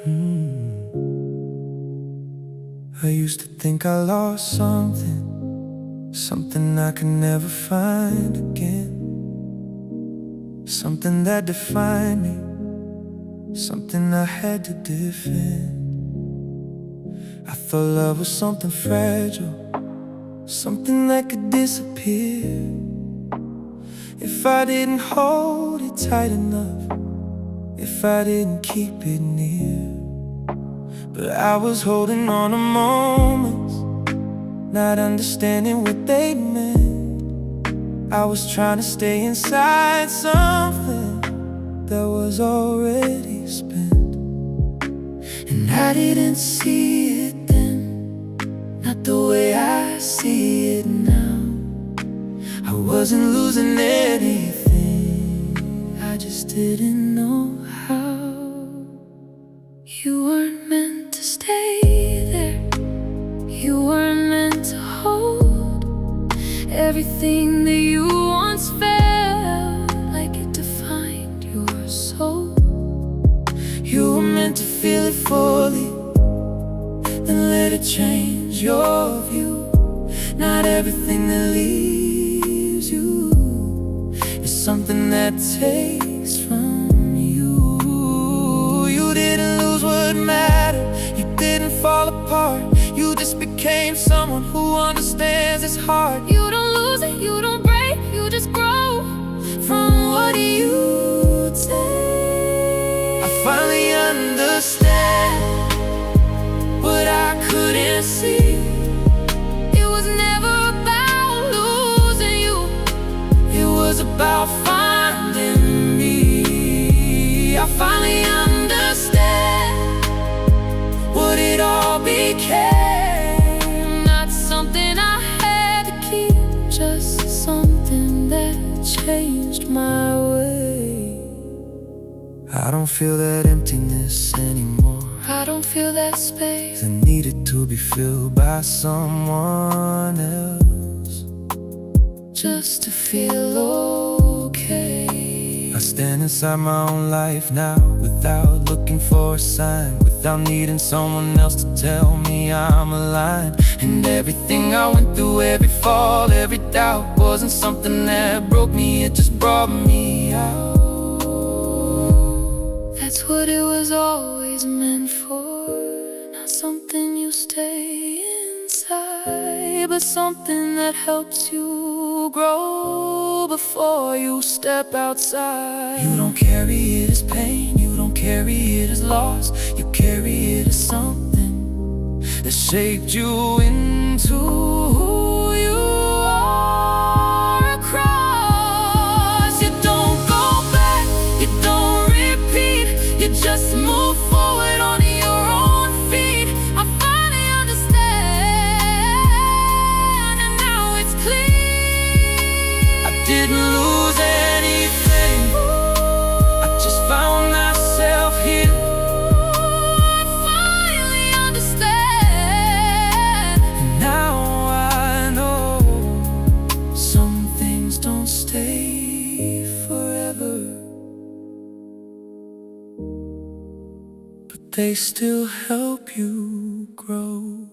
I used to think I lost something, something I could never find again, something that defined me, something I had to defend. I thought love was something fragile, something that could disappear if I didn't hold it tight enough, if I didn't keep it near. But I was holding on to moments, not understanding what they meant. I was trying to stay inside something that was already spent. And I didn't see it then, not the way I see it now. I wasn't losing anything, I just didn't know how. You weren't meant to stay there, you weren't meant to hold everything that you once felt like it defined your soul. You were meant to feel it fully, then let it change your view. Not everything that leaves you is something that takes from you. You didn't lose what mattered, you didn't fall apart, you just became someone who understands it's hard. You don't lose it, you don't break, you just grow from what you take. I finally understand what I couldn't see. It was never about losing you, it was about finding me. I finally understand what it all became. Not something I had to keep, just something that changed my way. I don't feel that emptiness anymore, I don't feel that space that needed to be filled by someone else, just to feel okay. I stand inside my own life now, without looking for a sign, without needing someone else to tell me I'm aligned. And everything I went through, every fall, every doubt, wasn't something that broke me, it just brought me out. That's what it was always meant for. Not something you stay inside, but something that helps you grow before you step outside. You don't carry it as pain, you don't carry it as loss, you carry it as something that shaped you into who you are across. You don't go back, you don't repeat, you just move forward on your own feet. I finally understand, and now it's clear. I didn't lose anything, I just found myself here. I finally understand, and now I know some things don't stay forever, but they still help you grow.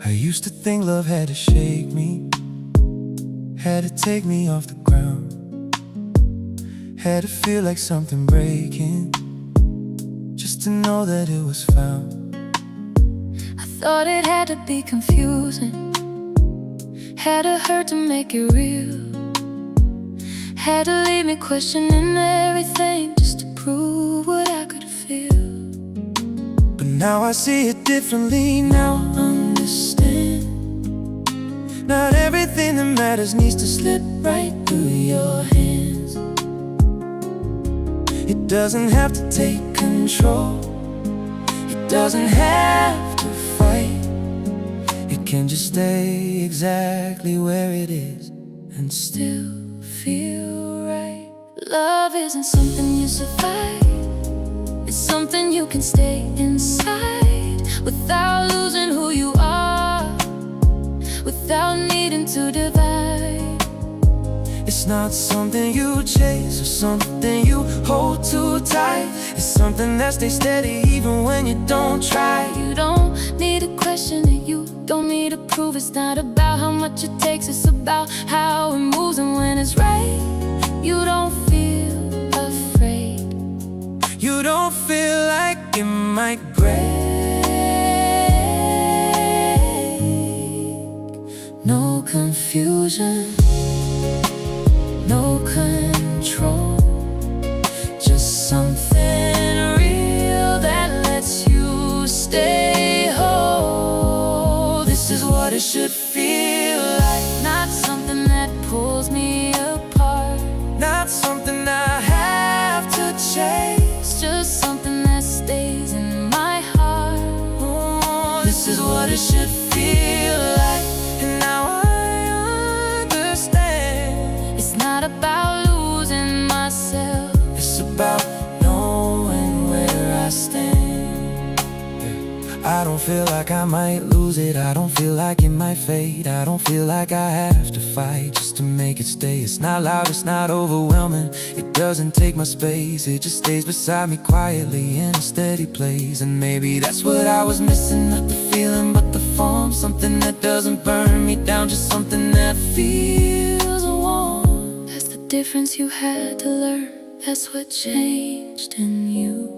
I used to think love had to shake me, had to take me off the ground, had to feel like something breaking, just to know that it was found. I thought it had to be confusing, had to hurt to make it real, had to leave me questioning everything just to prove what I could feel. But now I see it differently, now I understand. Not everything that matters needs to slip right through your hands. It doesn't have to take control, it doesn't have to fight. It can just stay exactly where it is and still feel right. Love isn't something you survive, it's something you can stay inside without losing who you are, without needing to divide. It's not something you chase or something you hold too tight. It's something that stays steady even when you don't try. You don't need to question it, you don't need to prove. It's not about how much it takes, it's about how it moves. And when it's right, you don't feel afraid. You don't feel like it might break. No confusion, no control, just something real that lets you stay whole. This is what it should feel like. Not something that pulls me apart, not something I have to chase, just something that stays in my heart. Oh, this is what it should feel like. And now I understand. It's not about losing myself, it's about knowing where I stand. I don't feel like I might lose it, I don't feel like it might fade. I don't feel like I have to fight just to make it stay. It's not loud, it's not overwhelming, it doesn't take my space. It just stays beside me quietly in a steady place. And maybe that's what I was missing, not the feeling but the form. Something that doesn't burn me down, just something that feels warm. That's the difference you had to learn, that's what changed in you.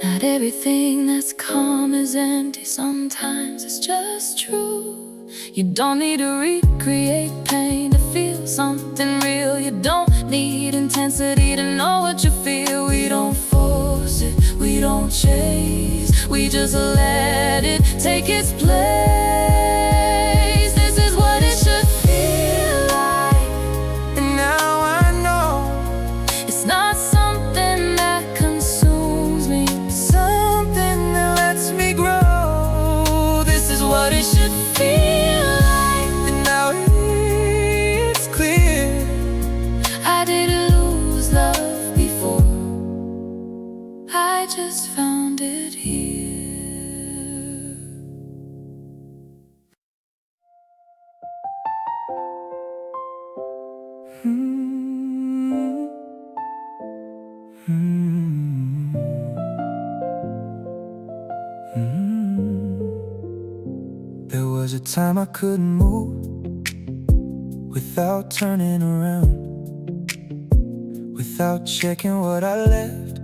Not everything that's calm is empty, sometimes it's just true. You don't need to recreate pain to feel something real. You don't need intensity to know what you feel. We don't force it, we don't chase, we just let it take its place. This is what it should feel like. And now I know it's not something that consumes me, something that lets me grow. This is what it should feel like. And now it's clear, I didn't lose love before, I just found it here. There was a time I couldn't move without turning around, without checking what I left,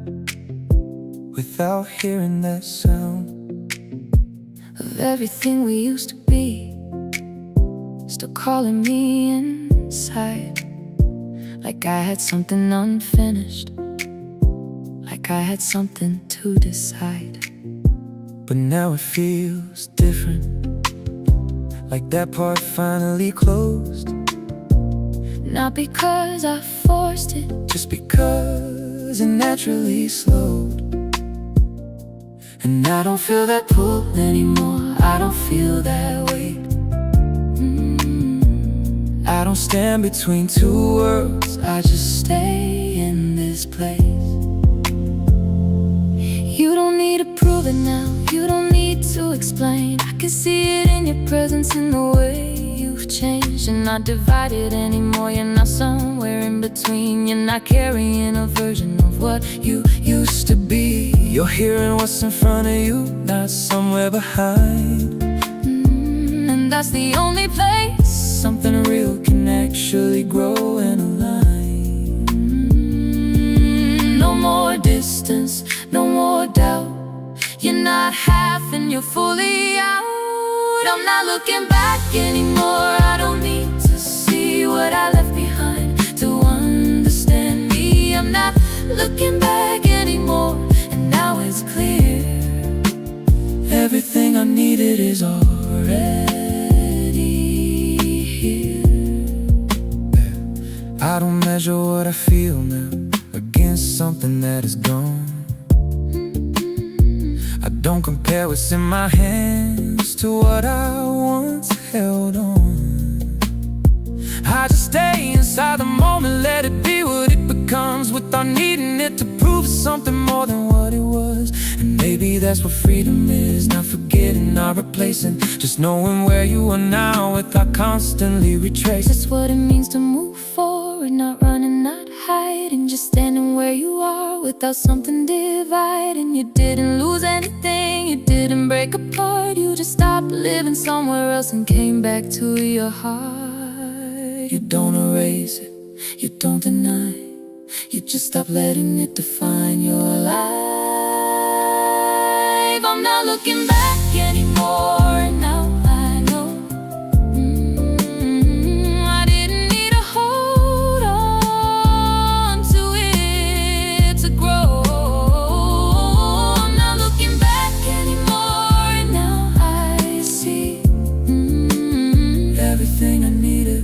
without hearing that sound Of everything we used to be, still calling me inside, like I had something unfinished, like I had something to decide. But now it feels different, like that part finally closed. Not because I forced it, just because it naturally slowed. And I don't feel that pull anymore, I don't feel that weight. I don't stand between two worlds, I just stay in this place. You don't need to prove it now, you don't need to explain. I can see it in your presence, in the way you've changed. You're not divided anymore, you're not somewhere in between. You're not carrying a version of what you used to be. You're hearing what's in front of you, not somewhere behind. And that's the only place something real can actually grow and align. No more distance, no more doubt. You're not half and you're fully out. I'm not looking back anymore, I don't need to see what I left behind to understand me. I'm not looking back anymore, and now it's clear. Everything I needed is already here. I don't measure what I feel now against something that is gone. I don't compare what's in my hands to what I once held on. I just stay inside the moment, let it be what it becomes, without needing it to prove something more than what it was. And maybe that's what freedom is, not forgetting, not replacing, just knowing where you are now without constantly retracing. That's what it means to move forward, not running, not hiding, just standing where you are without something dividing. You didn't lose anything, you didn't break apart, you just stopped living somewhere else and came back to your heart. You don't erase it, you don't deny, you just stop letting it define your life. I'm not looking back anymore, now I know. I didn't need to hold on to it to grow. I'm not looking back anymore, now I see everything I needed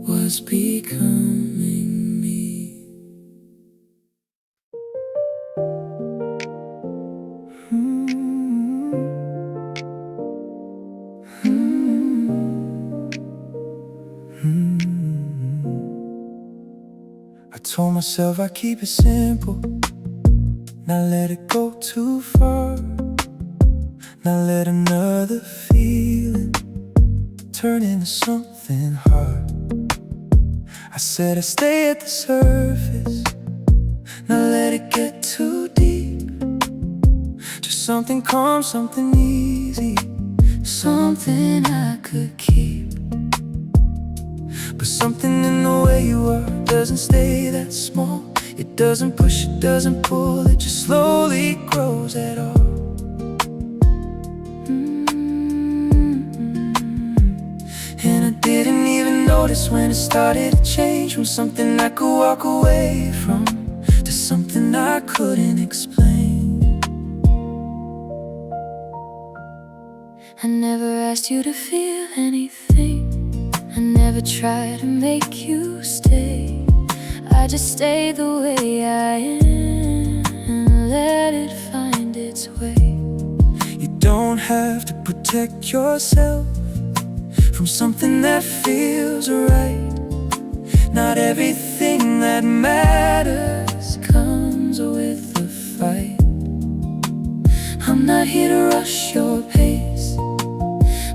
was becoming me. I told myself I'd keep it simple, not let it go too far, not let another feeling turn into something hard. I said I'd stay at the surface, not let it get too deep, just something calm, something easy, something I could keep. But something in the way you are doesn't stay that small. It doesn't push, it doesn't pull, it just slowly grows at all. And I didn't even notice when it started to change, from something I could walk away from to something I couldn't explain. I never asked you to feel anything, I never tried to make you stay. I just stay the way I am and let it find its way. You don't have to protect yourself from something that feels right. Not everything that matters comes with a fight. I'm not here to rush your pace,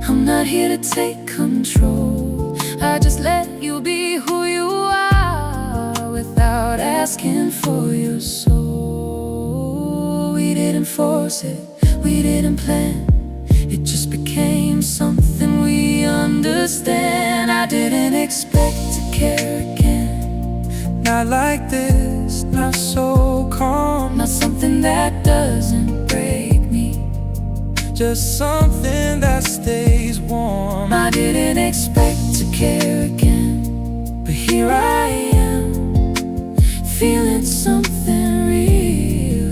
I'm not here to take control. I just let you be who you are without asking for your soul. We didn't force it, we didn't plan, it just became something we understand. I didn't expect to care again, not like this, not so calm, not something that doesn't break me, just something that stays warm. I didn't expect to care again, but here I am, feeling something real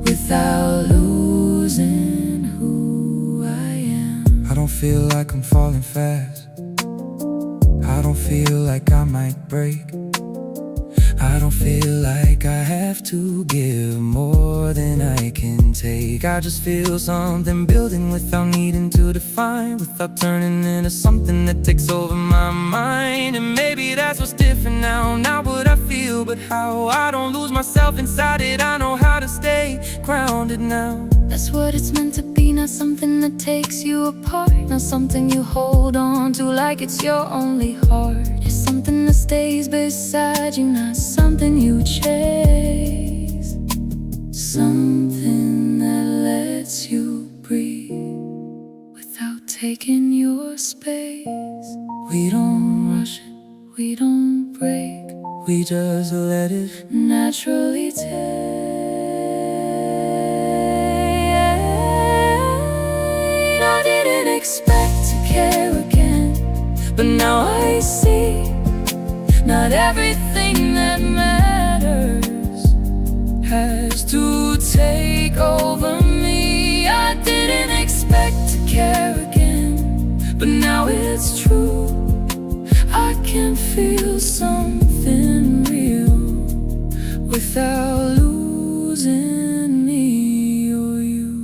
without losing who I am. I don't feel like I'm falling fast, I don't feel like I might break, I don't feel like I have to give more than I can take. I just feel something building without needing to define, without turning into something that takes over my mind. And maybe that's what's different now, not what I feel, but how I don't lose myself inside it. I know how to stay grounded now. That's what it's meant to be, not something that takes you apart, not something you hold on to like it's your only heart. It's something that stays beside you, not something you chase, something that lets you breathe without taking your space. We don't rush it, we don't break, we just let it naturally take. I didn't expect to care again, but now I see not everything that matters has to take over me. I didn't expect to care again, but now it's true. I can feel something real without losing me or you.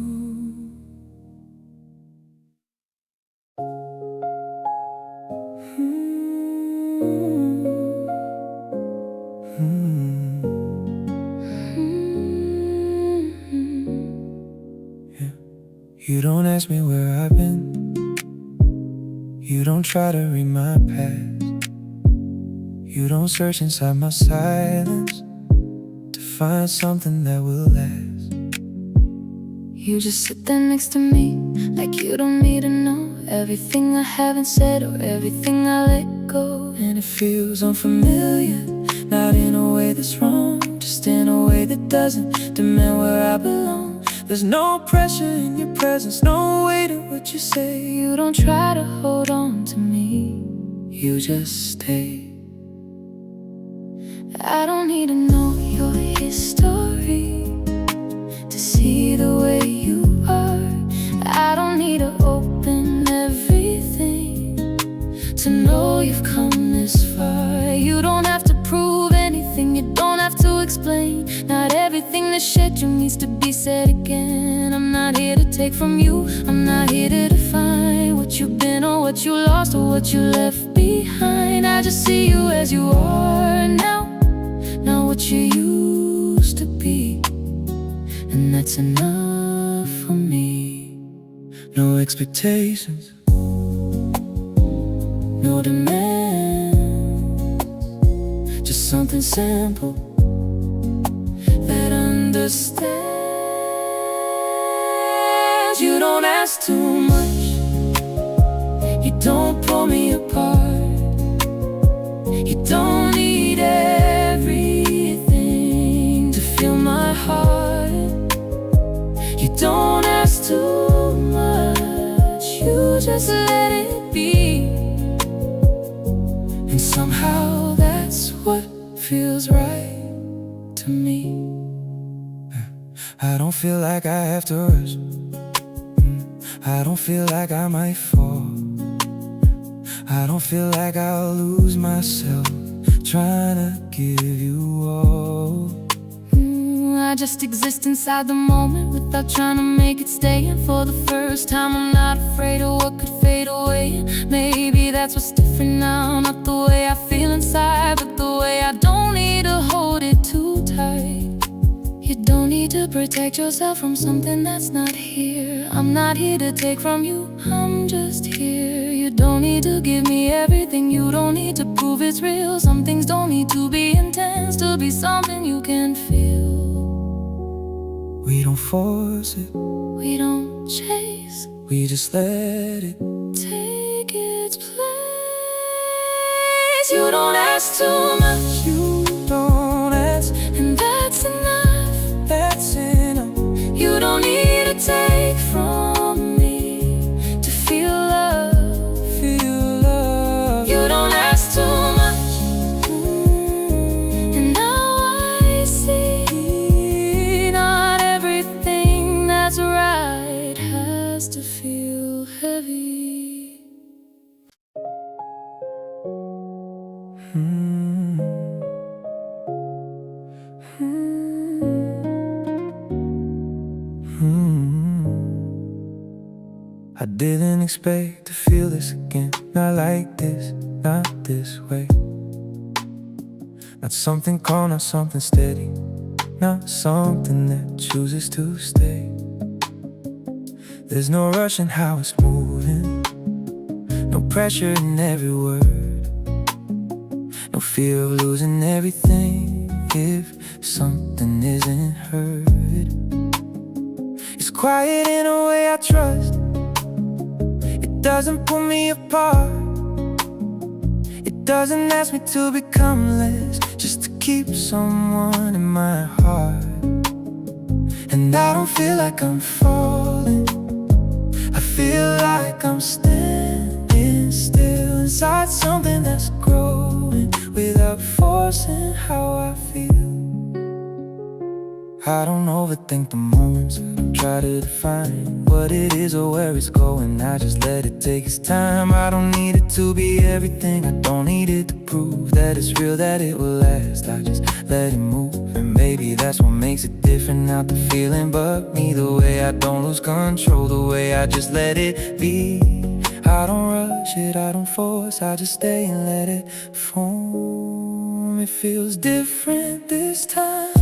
You don't ask me where I've been. You don't try to read my past. You don't search inside my silence to find something that will last. You just sit there next to me like you don't need to know everything I haven't said or everything I let go. And it feels unfamiliar, not in a way that's wrong, just in a way that doesn't demand where I belong. There's no pressure in your presence, no weight in what you say. You don't try to hold on to me, You just stay. I don't need to know your history to see the way you are. I don't need to open everything to know you've come this far. You don't have to prove anything, you don't have to explain. Not everything that's said you needs to be said again. I'm not here to take from you, I'm not here to define what you've been or what you lost or what you left behind. I just see you as you are now, not what you used to be. And that's enough for me. No expectations, no demands, just something simple that understands. You don't ask too much, you don't pull me apart. You don't need everything to fill my heart. You don't ask too much, you just let it be. and somehow That's what feels right to me. I don't feel like I have to rush. I don't feel like I might fall. I don't feel like I'll lose myself trying to give you all. I just exist inside the moment without trying to make it stay. And for the first time I'm not afraid of what could fade away. Maybe that's what's different now. Not the way I feel inside, but the way I don't need to hold it too tight. You don't need to protect yourself from something that's not here. I'm not here to take from you, I'm just here. You don't need to give me everything, you don't need to prove it's real. Some things don't need to be intense to be something you can feel. We don't force it, We don't chase, we just let it. take its place. You don't ask too much, You don't ask, and that's enough. that's enough. You don't need to take from me to feel love. Feel love. You don't ask too much, and now I see not everything that's right has to feel heavy. I didn't expect to feel this again. Not like this, not this way. Not something calm, not something steady. Not something that chooses to stay. There's no rush in how it's moving, no pressure in every word, no fear of losing everything if something isn't heard. It's quiet in a way I trust. It doesn't pull me apart. It doesn't ask me to become less, just to keep someone in my heart. And I don't feel like I'm falling, I feel like I'm standing still inside something that's growing without forcing how I feel. I don't overthink the moments, I don't try to define what it is or where it's going. I just let it take its time. I don't need it to be everything, I don't need it to prove that it's real, that it will last. I just let it move, and maybe that's what makes it different. Not the feeling, but me, the way I don't lose control, the way I just let it be. I don't rush it, I don't force, I just stay and let it form. It feels different this time,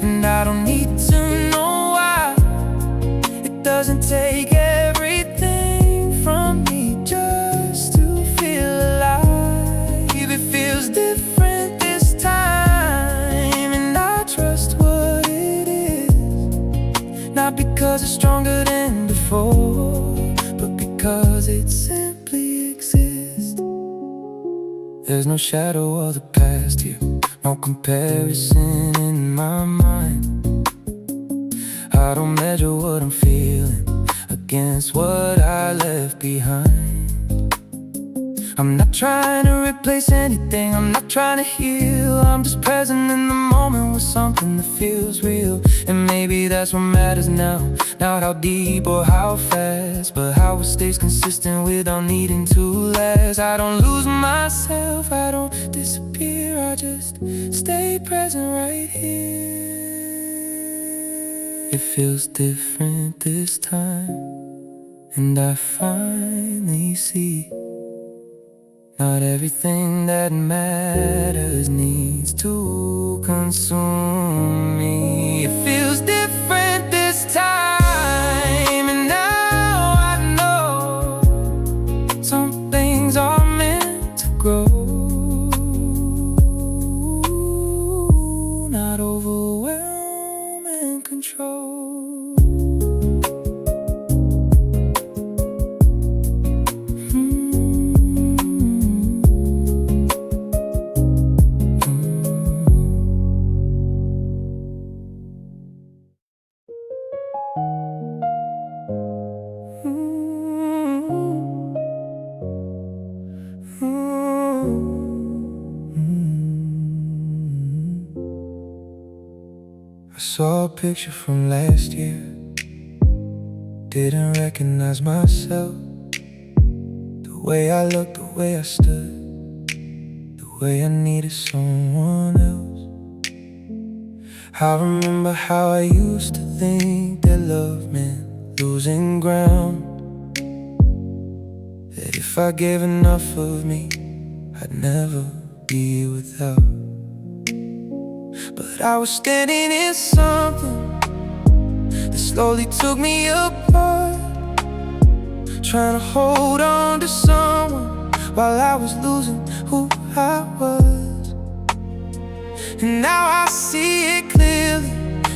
and I don't need to know why. It doesn't doesn't take everything from me just to feel alive. It feels different this time, and I trust what it is. Not because it's stronger than before, but because it simply exists. There's no shadow of the past here, no comparison in my mind. I don't measure what I'm feeling against what I left behind. I'm not trying to replace anything, I'm not trying to heal. I'm just present in the moment with something that feels real. And maybe that's what matters now. Not how deep or how fast, but how it stays consistent without needing to last. I don't lose myself, I don't disappear, I just stay present right here. It feels different this time, and I finally see not everything that matters needs to consume me. It feels different this time, and now I know some things are meant to grow, not overwhelm and control. I saw a picture from last year, didn't recognize myself. The way I looked, the way I stood, the way I needed someone else. I remember how I used to think that love meant losing ground, that if I gave enough of me, I'd never be without. But I was standing in something that slowly took me apart, trying to hold on to someone while I was losing who I was. And now I see it clearly,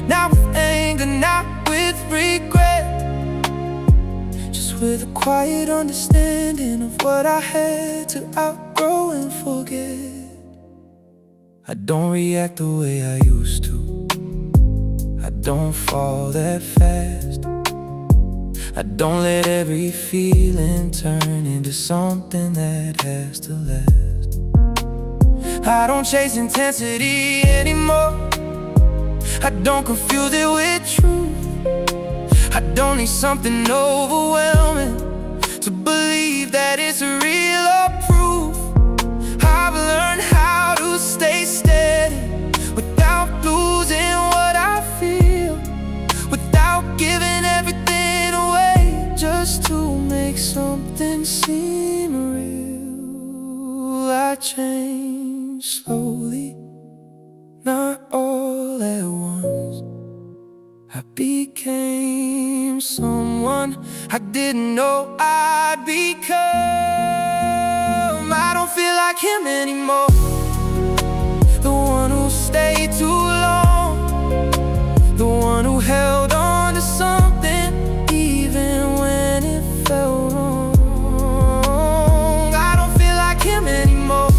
not with anger, not with regret, just with a quiet understanding of what I had to outgrow and forget. I don't react the way I used to, I don't fall that fast, I don't let every feeling turn into something that has to last. I don't chase intensity anymore, I don't confuse it with truth. I don't need something overwhelming to believe that it's real or proof. I've learned how to stay steady without losing what I feel, without giving everything away just to make something seem real. I changed slowly, not all at once. I became someone I didn't know I'd become. I don't feel like him anymore, the one who stayed too long, the one who held on to something even when it felt wrong. I don't feel like him anymore,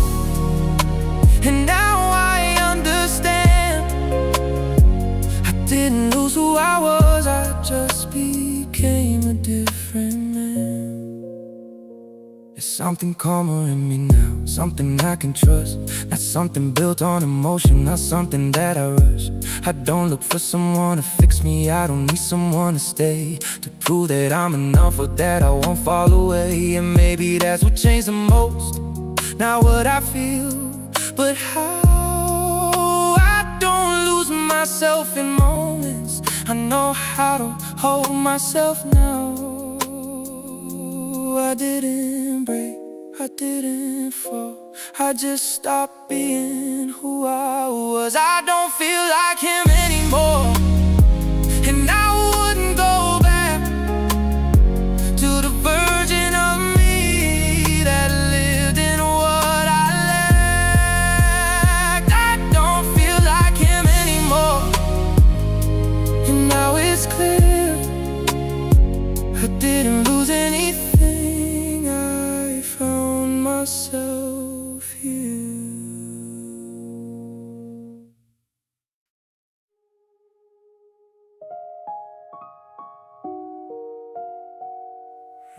and now I understand. I didn't lose who I was, I just became a different man. There's something calmer in me now, something I can trust, not something built on emotion, not something that I rush. I don't look for someone to fix me, I don't need someone to stay, to prove that I'm enough or that I won't fall away. And maybe that's what changed the most, not what I feel, but how. I don't lose myself in moments, I know how to hold myself now. I didn't break, I didn't fall, I just stopped being who I was. I don't feel like him anymore, and I wouldn't go back.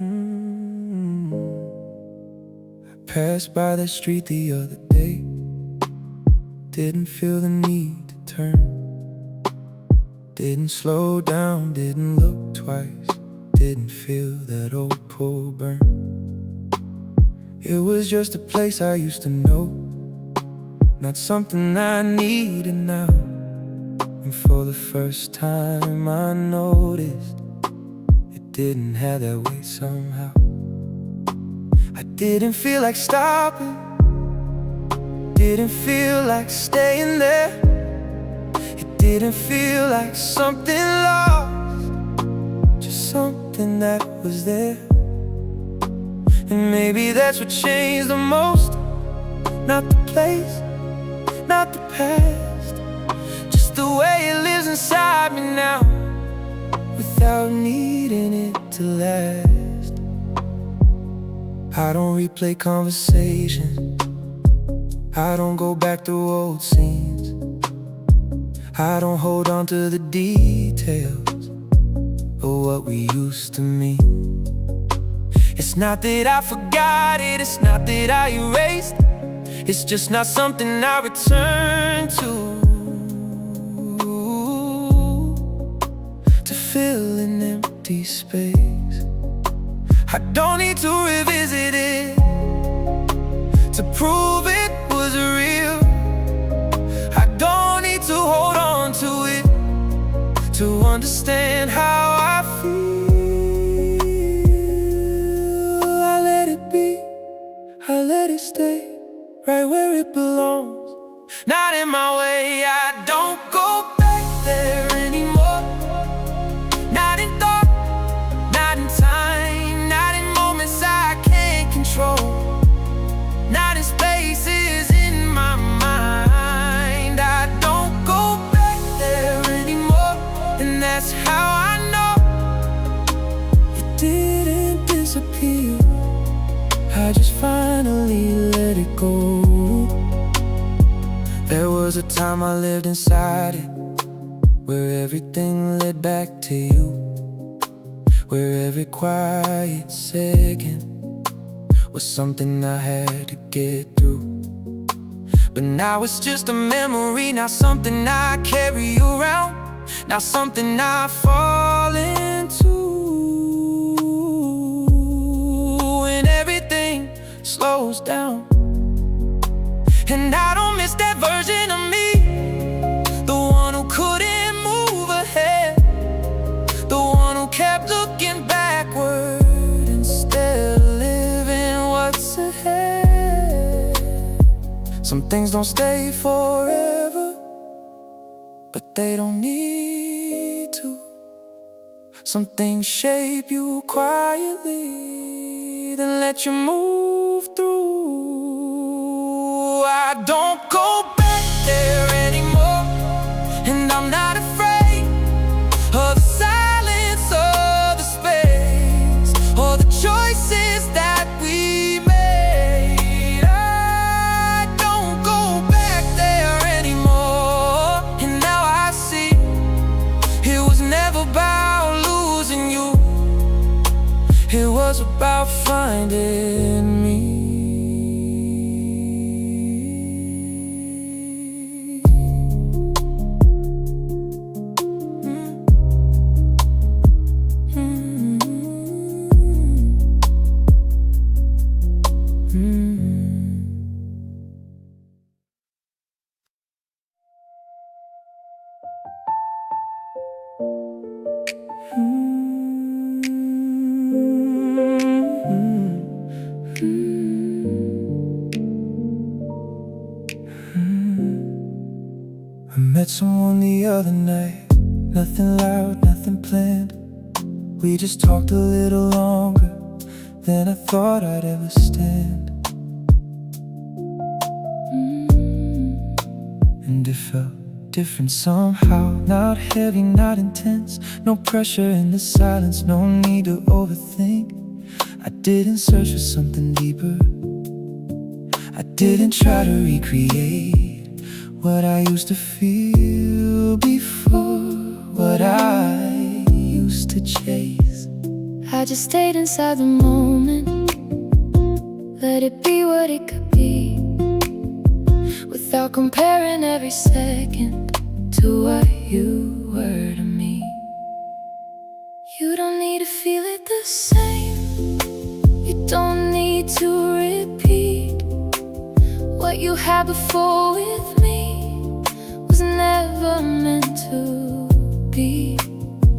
I passed by that street the other day, didn't feel the need to turn, didn't slow down, didn't look twice, didn't feel that old pull burn. It was just a place I used to know, not something I needed now. And for the first time I noticed it didn't have that way somehow. I didn't feel like stopping, didn't feel like staying there. It didn't feel like something lost, just something that was there. And maybe that's what changed the most. Not the place, not the past, just the way it lives inside me now, without needing it to last. I don't replay conversations, I don't go back through old scenes, I don't hold on to the details of what we used to mean. It's not that I forgot it, it's not that I erased, it's just not something I return to fill an empty space. I don't need to revisit it to prove it was real. I don't need to hold on to it to understand how I feel. I let it be, I let it stay right where it belongs, not in my way. I don't go back there anymore, not in thought, not in time, not in moments I can't control, not in spaces in my mind. I don't go back there anymore, and that's how I know it didn't disappear. I just finally let it go. There was a time I lived inside it, where everything led back to you, where every quiet second was something I had to get through. But now it's just a memory, not something I carry around, not something I fall into. When everything slows down and I don't miss that version of me, the one who couldn't move ahead, the one who kept looking backward instead of living what's ahead. Some things don't stay forever, but they don't need to. Some things shape you quietly, then let you move through. I don't go back there anymore, and I'm not afraid of the silence, or the space, or the choices that we made. I don't go back there anymore, and now I see it was never about losing you, it was about finding me. I met someone the other night, nothing loud, nothing planned. We just talked a little longer than I thought I'd ever stand. And it felt different somehow, not heavy, not intense. No pressure in the silence, no need to overthink. I didn't search for something deeper, I didn't try to recreate what I used to feel before, what I used to chase. I just stayed inside the moment, let it be what it could be, without comparing every second to what you were to me. You don't need to feel it the same. You don't need to repeat what you had before with me. Was never meant to be.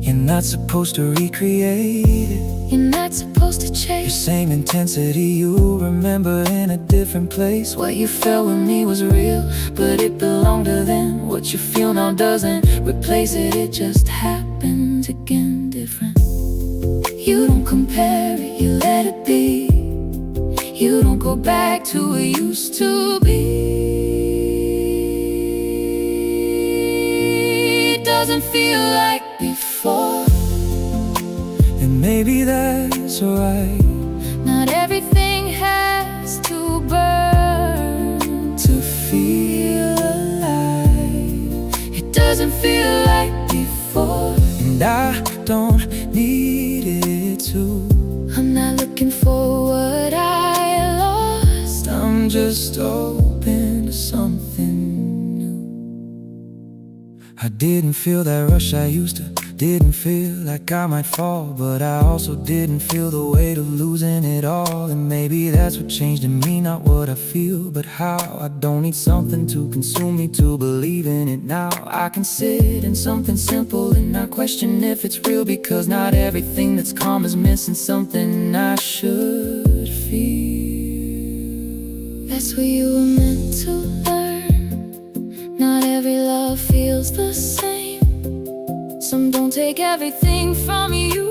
You're not supposed to recreate it. You're not supposed to Your chase same intensity you remember in a different place. what you felt with me was real, but it belonged to then. What you feel now doesn't replace it, it just happens again different. You don't compare it, you let it be. You don't go back to what used to be. It doesn't feel like before, And maybe that's alright. not everything has to burn To feel alive. It doesn't feel like before. And I don't need it to. I'm not looking for what I lost. I'm just open to something new. I didn't feel that rush I used to. Didn't feel like I might fall, but I also didn't feel the weight of losing it all. And maybe that's what changed in me, not what I feel, but how. I don't need something to consume me to believe in it now. I can sit in something simple and not question if it's real, because not everything that's calm is missing something I should feel. That's what you were meant to learn. Not every love feels the same. Some don't take everything from you.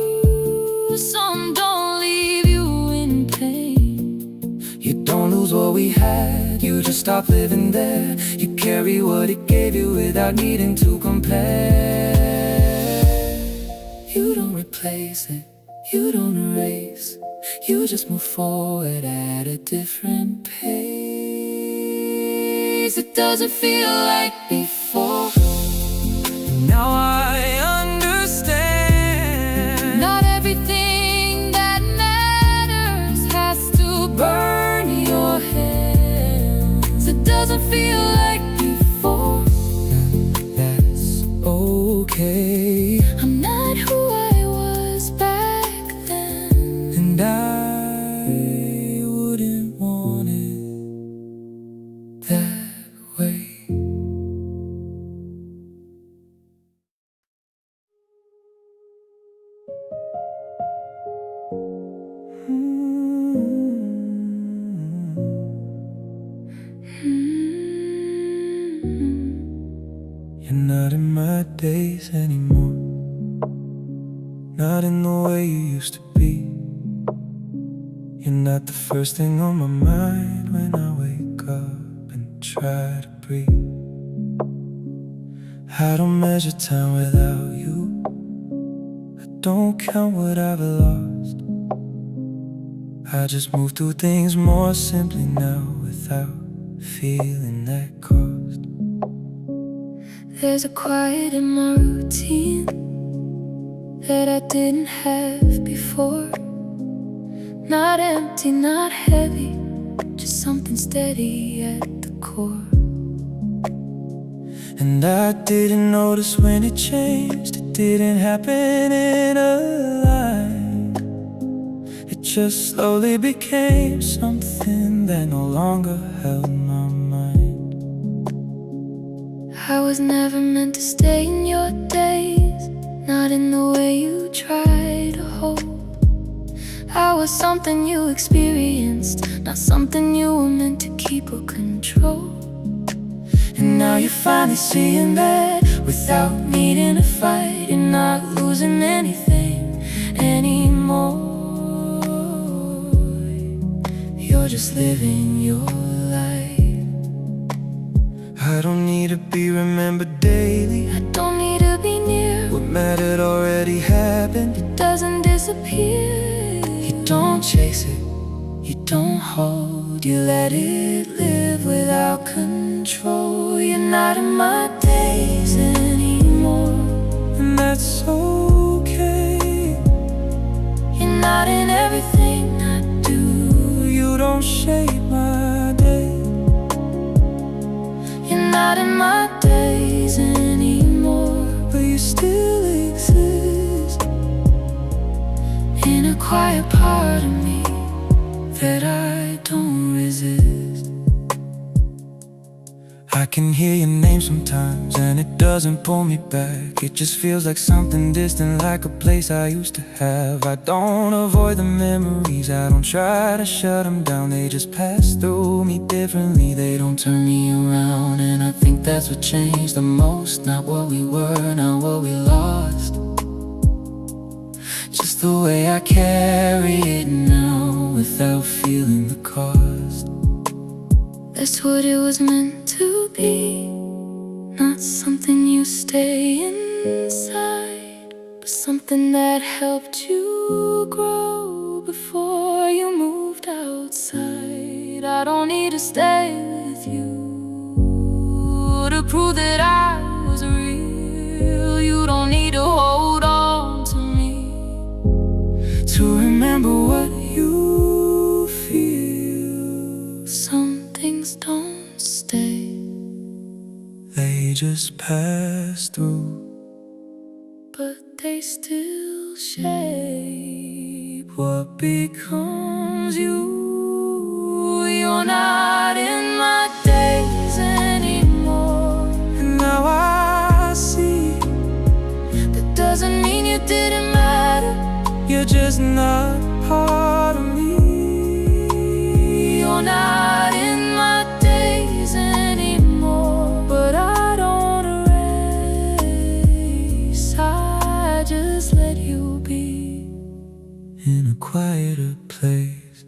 Some don't leave you in pain. You don't lose what we had, you just stop living there. You carry what it gave you without needing to compare. You don't replace it, you don't erase. You just move forward at a different pace. It doesn't feel like before. Now I understand. Not everything that matters has to burn your hands. It doesn't feel like before. That's okay. I'm not who I was back then, And I wouldn't want it that way. You're not in my days anymore. Not in the way you used to be. You're not the first thing on my mind when I wake up and try to breathe. I don't measure time without you. I don't count what I've lost. I just move through things more simply now, without feeling that cost. There's a quiet in my routine that I didn't have before. Not empty, not heavy, just something steady at the core. And I didn't notice when it changed. It didn't happen in a line. It just slowly became something that no longer held my mind. I was never meant to stay in your days, not in the way you try to hold. I was something you experienced, not something you were meant to keep or control. And now you're finally seeing that without needing to fight, you're not losing anything anymore. You're just living your life. I don't need to be remembered daily. I don't need to be near What mattered already happened. it doesn't disappear. You don't chase it, you don't hold, you let it live without control. You're not in my days anymore, and that's okay. You're You're not in everything I do. You don't shape my day. You're not in my days anymore, but you still exist in a quiet part of me that I don't resist. I can hear your name sometimes and it doesn't pull me back. It just feels like something distant, like a place I used to have. I don't avoid the memories, I don't try to shut them down. They just pass through me differently, they don't turn me around. And I think that's what changed the most. Not what we were, not what we lost, just the way I carry it now without feeling the cost. That's what it was meant to be. Not something you stay inside, but something that helped you grow before you moved outside. I don't need to stay with you to prove that I was real. You don't need to hold on to me to remember what you feel. Some things don't stay, they just pass through, but they still shape what becomes you. You're not in my days anymore, and now I see that doesn't mean you didn't matter. You're just not part of me. You're not in my days anymore, but I don't erase. I just let you be in a quieter place.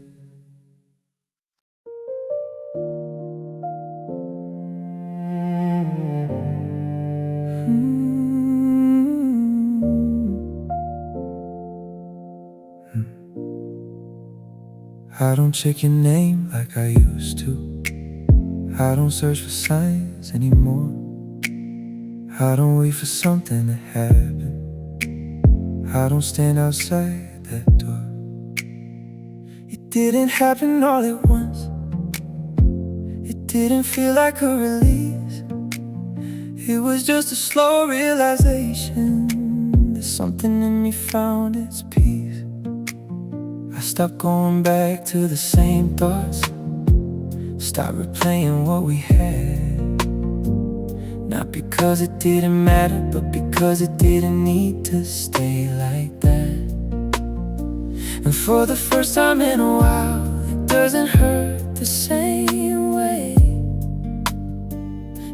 I don't check your name like I used to. I don't search for signs anymore. I don't wait for something to happen. I don't stand outside that door. It didn't happen all at once. It didn't feel like a release. It was just a slow realization that something in me found its peace. I stopped going back to the same thoughts, stopped replaying what we had. Not because it didn't matter, but because it didn't need to stay like that. And for the first time in a while, it doesn't hurt the same way.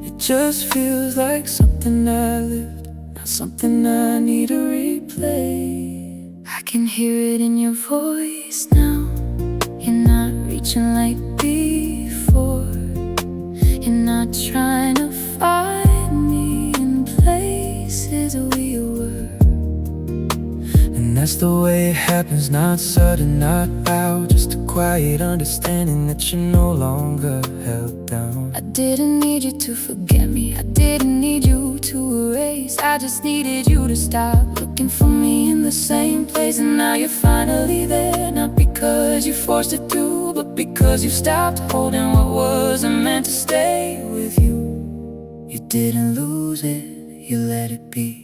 It just feels like something I lived, not something I need to replay. I can hear it in your voice now. You're not reaching like before. You're not trying to find me in places we were. And that's the way it happens, not sudden, not loud. Just a quiet understanding that you're no longer held down. I didn't need you to forget me, I didn't need you to erase. I just needed you to stop looking for me in the same place. And now you're finally there, not because you forced it through, but because you stopped holding what wasn't meant to stay with you. You didn't lose it, you let it be.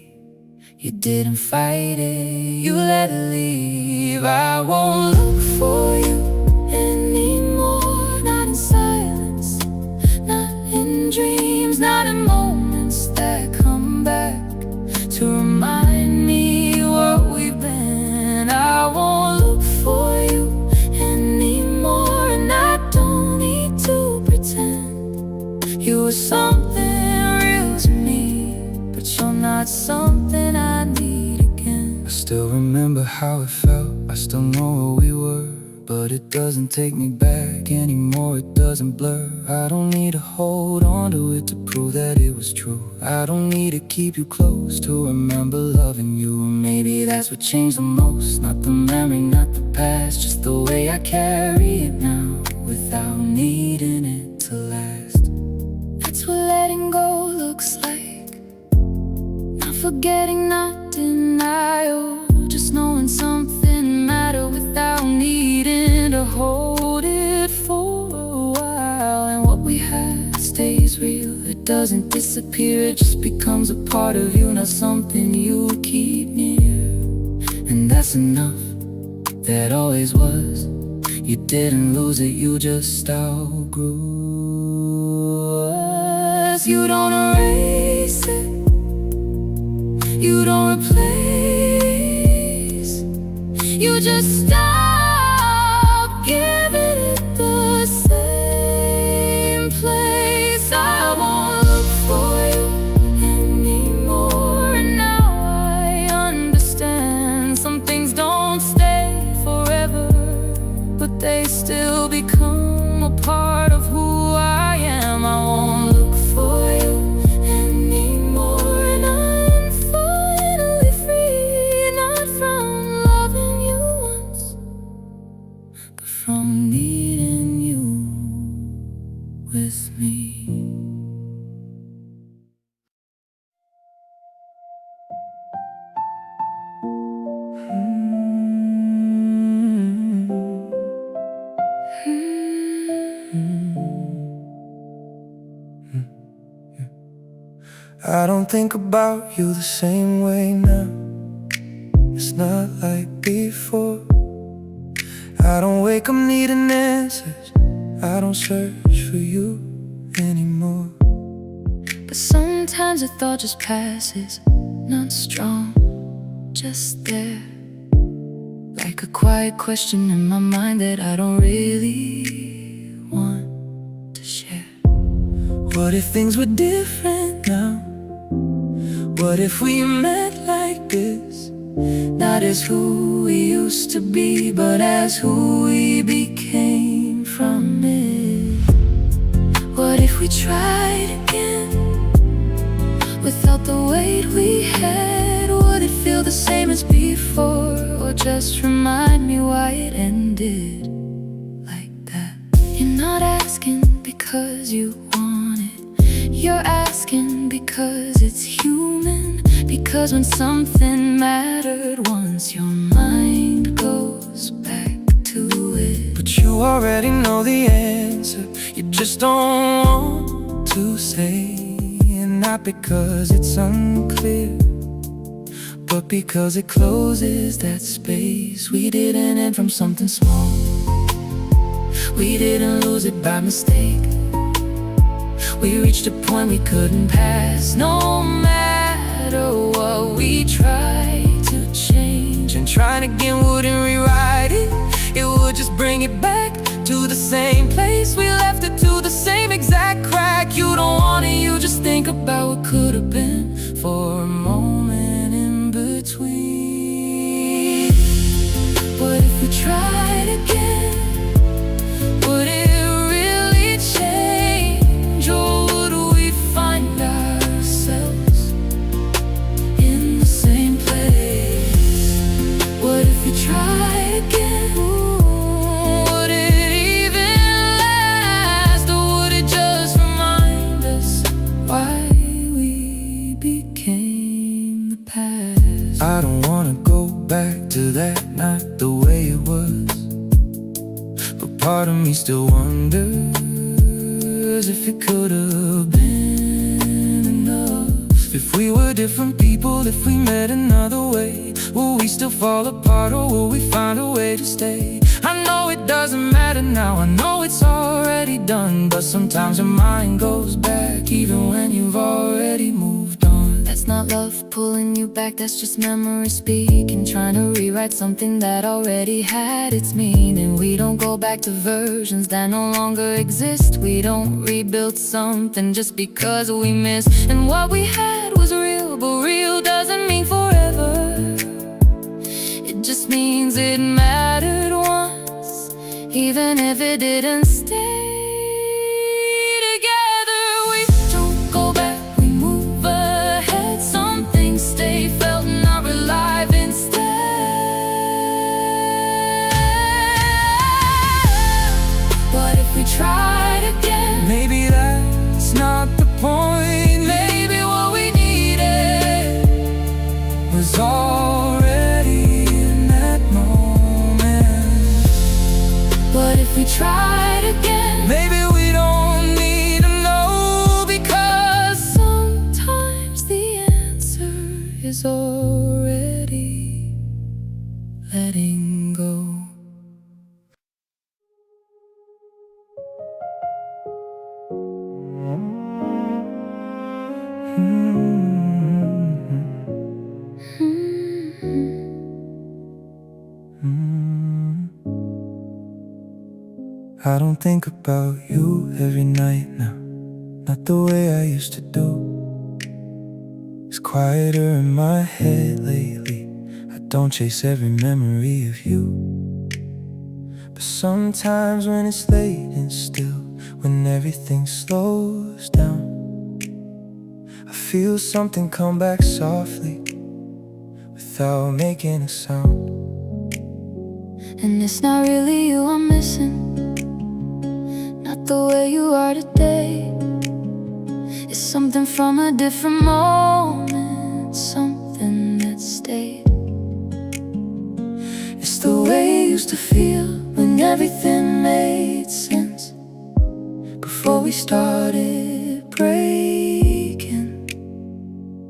You didn't fight it, you let it leave. I won't look for you anymore, not in silence, not in dreams, not in moments that come back to remind me what we've been. I won't look for you anymore, and I don't need to pretend you were something real to me, but you're not something I need again. I still remember how it felt, I still know where we were, but it doesn't take me back anymore, it doesn't blur. I don't need to hold on to it to prove that it was true. I don't need to keep you close to remember loving you. And maybe that's what changed the most, not the memory, not the past, just the way I carry it now without needing it to last. That's what letting go looks like. Not forgetting, not denial, just knowing something mattered hold it for a while. And what we had stays real, it doesn't disappear, it just becomes a part of you, not something you keep near. And that's enough, that always was. You didn't lose it, you just outgrew us. You don't erase it, you don't replace, you just stop giving it the same place. I won't look for you anymore, and now I understand some things don't stay forever, but they still become a part of who I am. I won't look for you anymore, and I'm finally free, not from loving you once, but from needing you with me. I don't think about you the same way now. It's not like before. I don't wake up needing answers, I don't search for you anymore. But sometimes a thought just passes, not strong, just there, like a quiet question in my mind that I don't really want to share. What if things were different now? What if we met like this? Not as who we used to be, but as who we became from it. What if we tried again, without the weight we had? Would it feel the same as before, or just remind me why it ended like that? You're not asking because you want it, you're asking because it's human. Because when something mattered once, your mind goes back to it. But you already know the answer, you just don't want to say. And not because it's unclear, but because it closes that space. We didn't end from something small, we didn't lose it by mistake. We reached a point we couldn't pass, no matter what we tried to change. And trying again wouldn't rewrite it, it would just bring it back to the same place. We left it to the same exact crack. You don't want it, you just think about what could have been for a moment in between. What if we tried again? Would it really change, or would we find ourselves in the same place? What if we tried again? Would it even last, or would it just remind us why we became the past? I don't wanna go back to that night the way it was, but part of me still wonders if it could have been enough. If we were different people, if we met another way, will we still fall apart, or will we find a way to stay? I know it doesn't matter now, I know it's already done, but sometimes your mind goes back even when you've already moved on. That's not love pulling you back, that's just memory speaking, trying to rewrite something that already had its meaning. We don't go back to versions that no longer exist. We don't rebuild something just because we miss. And what we had was real, but real doesn't mean forever. It just means it mattered once, even if it didn't stay. Tried again. Maybe that's not the point. Maybe what we needed was already in that moment. What letting go. I don't think about you every night now, not the way I used to do. It's quieter in my head lately. I don't chase every memory of you. But sometimes when it's late and still, when everything slows down, I feel something come back softly without making a sound. And it's not really you I'm missing, not the way you are today. It's something from a different moment, something that stayed. It's the way you used to feel when everything made sense, before we started breaking,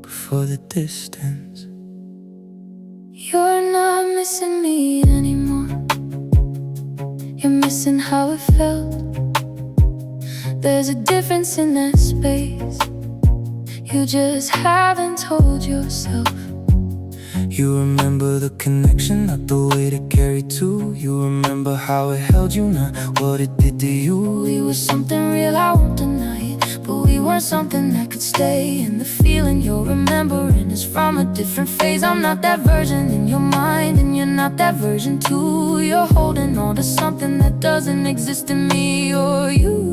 before the distance. You're not missing me anymore. You're missing how it felt. There's a difference in that space. You just haven't told yourself. You remember the connection, not the way to carry two. You remember how it held you, not what it did to you. We were something real, I won't deny it, but we weren't something that could stay. And the feeling you're remembering is from a different phase. I'm not that version in your mind, and you're not that version too. You're holding on to something that doesn't exist in me or you.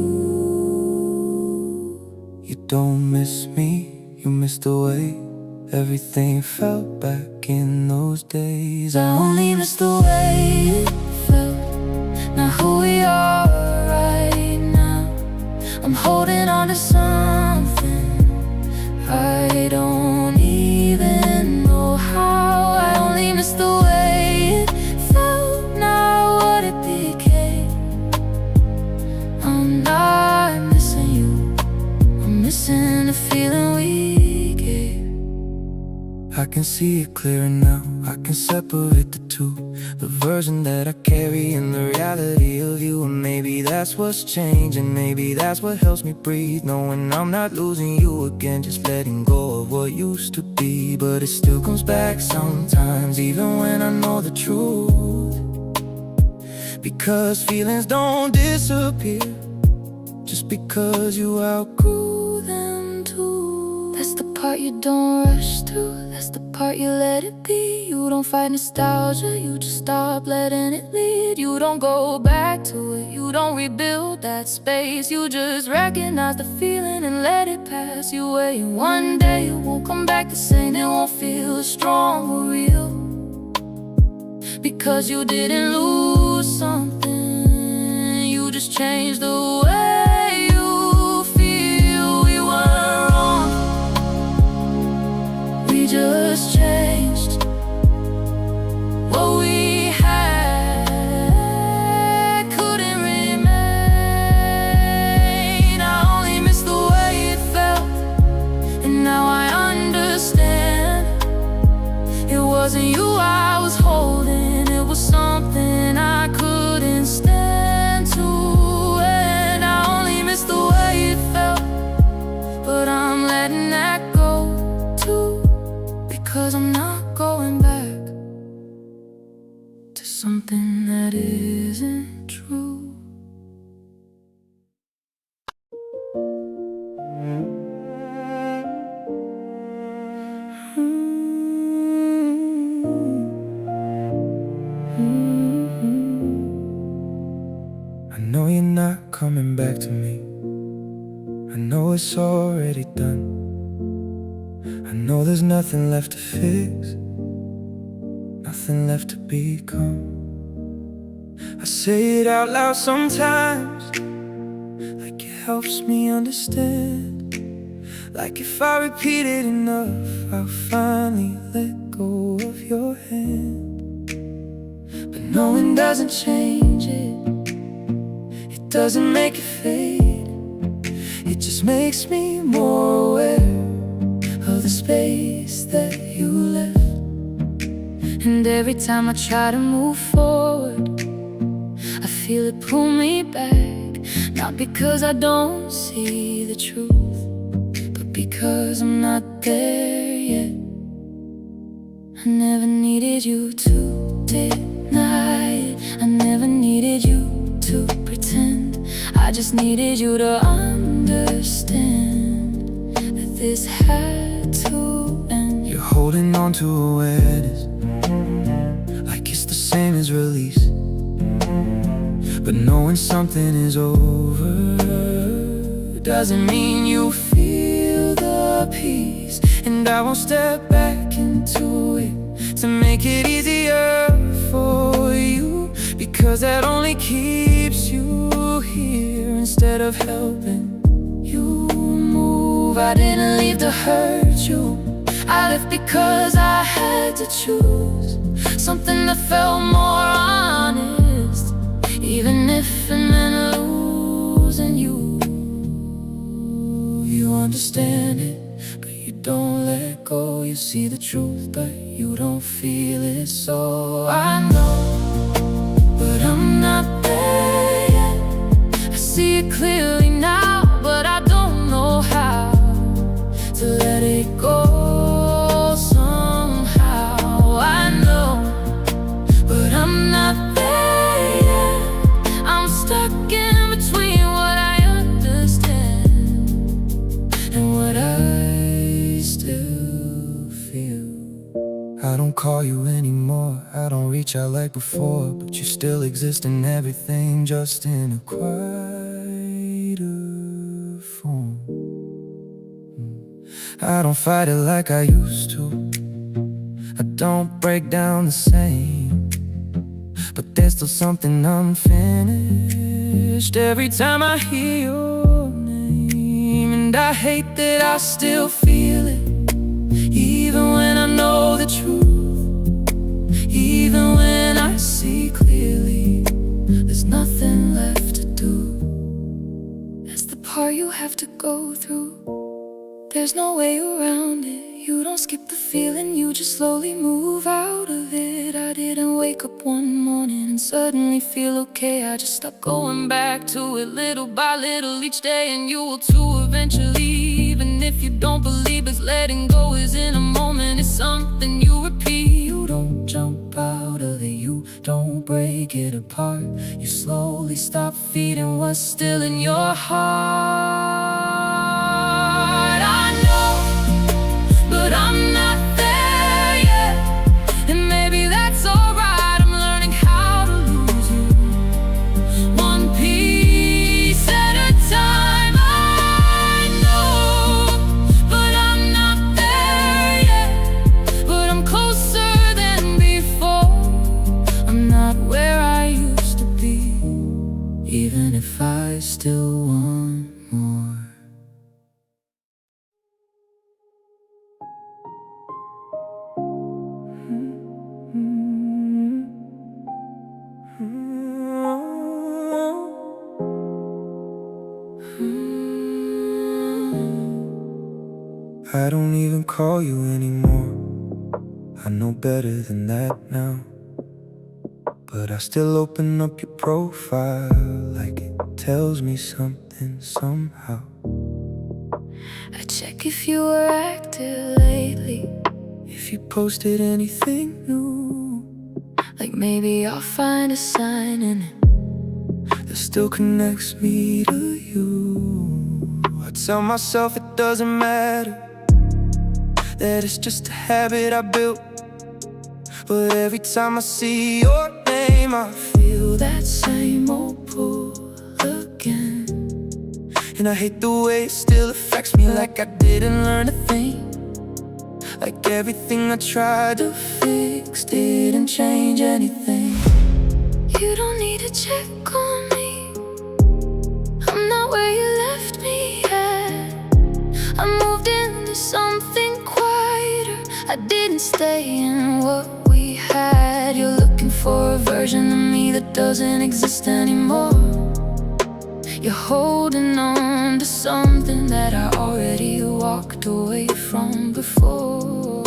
You don't miss me, you miss the way everything felt back in those days. I only miss the way it felt, not who we are right now. I'm holding on to something I don't even know how. I only miss the way it felt, not what it became. I'm not missing you, I'm missing the feeling we gave. I can see it clearer now, I can separate the two, the version that I carry and the reality of you. And maybe that's what's changing, maybe that's what helps me breathe, knowing I'm not losing you again, just letting go of what used to be. But it still comes back sometimes, even when I know the truth, because feelings don't disappear just because you outgrew them too. That's the part you don't rush through, that's the part you let it be. You don't fight nostalgia, you just stop letting it lead. You don't go back to it, you don't rebuild that space. You just recognize the feeling and let it pass you away. And one day it won't come back the same, it won't feel as strong or real, because you didn't lose something, you just changed the way you feel. We weren't wrong, we just changed what we had couldn't remain. I only miss the way it felt, and now I understand. It wasn't you I was holding, it was something I couldn't stand to. And I only miss the way it felt, but I'm letting that go too, because I'm not going back to something that isn't true. I know you're not coming back to me, I know it's already done. I know there's nothing left to fix, nothing left to become. I say it out loud sometimes, like it helps me understand. Like if I repeat it enough, I'll finally let go of your hand. But knowing doesn't change it, it doesn't make it fade. It just makes me more aware of the space that you left. And every time I try to move forward, I feel it pull me back. Not because I don't see the truth, but because I'm not there yet. I never needed you to deny it. I never needed you to pretend. I just needed you to understand that this had to end. You're holding on to awareness like it's the same as release, but knowing something is over doesn't mean you feel the peace. And I won't step back into it to make it easier for you, because that only keeps you here instead of helping you move. I didn't leave to hurt you, I left because I had to choose something that felt more honest, even if it meant losing you. You understand it, but you don't let go. You see the truth, but you don't feel it. So I know, but I'm not there yet. I see it clearly now, but I don't know how to let it go somehow. I know, but I'm not there yet. I'm stuck in between what I understand and what I still feel. I don't call you anymore, I don't reach out like before, but you still exist in everything, just in a quieter form. I don't fight it like I used to, I don't break down the same, but there's still something unfinished every time I hear your name. And I hate that I still feel it, even when I know the truth, even when I see clearly there's nothing left to do. That's the part you have to go through, there's no way around it. You don't skip the feeling, you just slowly move out of it. I didn't wake up one morning and suddenly feel okay. I just stopped going back to it little by little each day, and you will too eventually. Even if you don't believe it's letting go is in a moment, it's something you repeat. You don't jump out of it, you don't break it apart. You slowly stop feeding what's still in your heart. I know, but I'm not there yet, and maybe that's alright. I'm learning how to lose you, one piece at a time. I know, but I'm not there yet, but I'm closer than before. I'm not where I used to be, even if I still want more. I don't even call you anymore, I know better than that now, but I still open up your profile like it tells me something somehow. I check if you were active lately, if you posted anything new, like maybe I'll find a sign in it that still connects me to you. I tell myself it doesn't matter, that it's just a habit I built, but every time I see your name I feel that same old pull again. And I hate the way it still affects me, like I didn't learn a thing, like everything I tried to fix didn't change anything. You don't need to check on me, I'm not where you left me at. I moved into something quieter, I didn't stay in what we had. You're looking for a version of me that doesn't exist anymore. You're holding on to something that I already walked away from before.